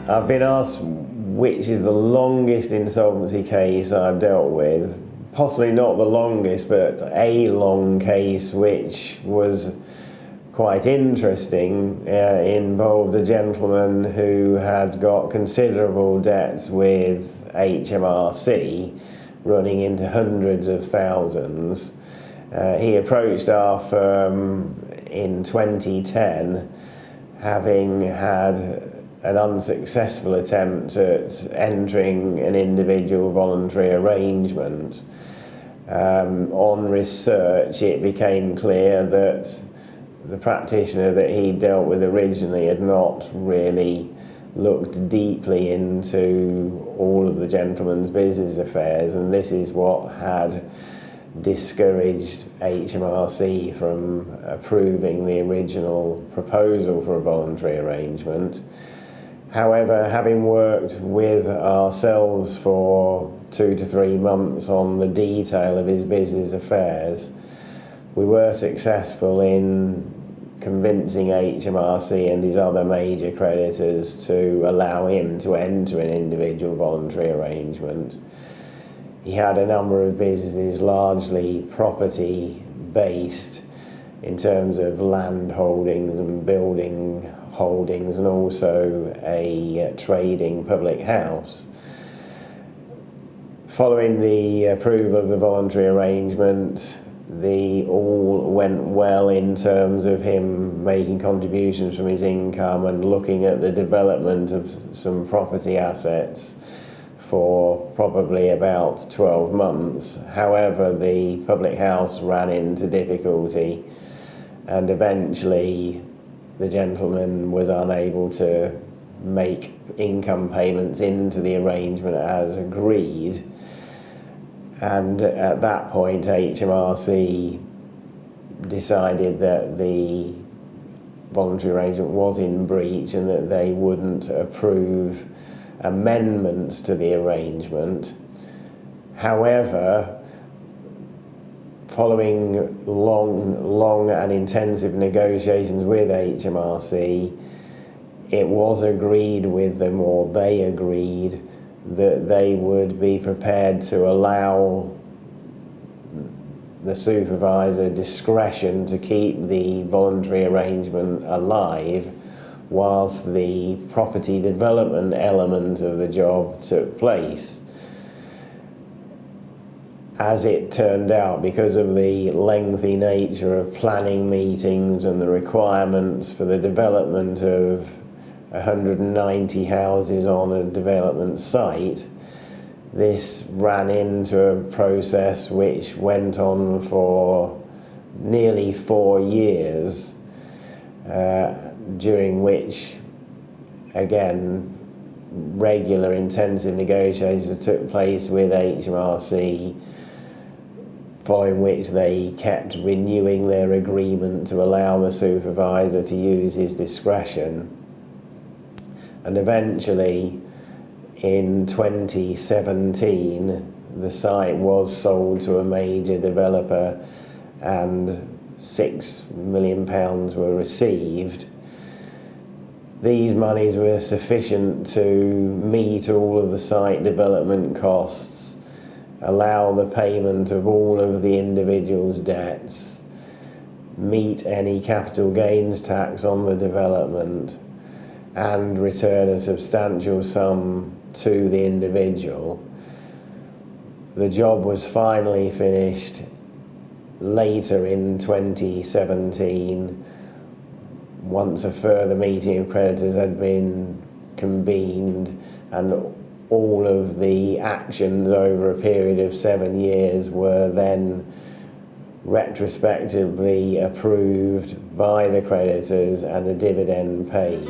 I've been asked which is the longest insolvency case I've dealt with. Possibly not the longest, but a long case which was quite interesting. Involved a gentleman who had got considerable debts with HMRC, running into hundreds of thousands. He approached our firm in 2010, having had an unsuccessful attempt at entering an individual voluntary arrangement. On research, it became clear that the practitioner that he dealt with originally had not really looked deeply into all of the gentleman's business affairs, and this is what had discouraged HMRC from approving the original proposal for a voluntary arrangement. However, having worked with ourselves for 2 to 3 months on the detail of his business affairs, we were successful in convincing HMRC and his other major creditors to allow him to enter an individual voluntary arrangement. He had a number of businesses, largely property-based, in terms of land holdings and building holdings, and also a trading public house. Following the approval of the voluntary arrangement, all went well in terms of him making contributions from his income and looking at the development of some property assets for probably about 12 months. However, the public house ran into difficulty, and eventually the gentleman was unable to make income payments into the arrangement as agreed. And at that point, HMRC decided that the voluntary arrangement was in breach and that they wouldn't approve amendments to the arrangement. However, following long and intensive negotiations with HMRC, it was agreed with them, or they agreed, that they would be prepared to allow the supervisor discretion to keep the voluntary arrangement alive whilst the property development element of the job took place. As it turned out, because of the lengthy nature of planning meetings and the requirements for the development of 190 houses on a development site, this ran into a process which went on for nearly 4 years, during which, again, regular intensive negotiations took place with HMRC, following which they kept renewing their agreement to allow the supervisor to use his discretion. And eventually, in 2017, the site was sold to a major developer and £6 million were received. These monies were sufficient to meet all of the site development costs, allow the payment of all of the individual's debts, meet any capital gains tax on the development, and return a substantial sum to the individual. The job was finally finished later in 2017, once a further meeting of creditors had been convened, and all of the actions over a period of 7 years were then retrospectively approved by the creditors and a dividend paid.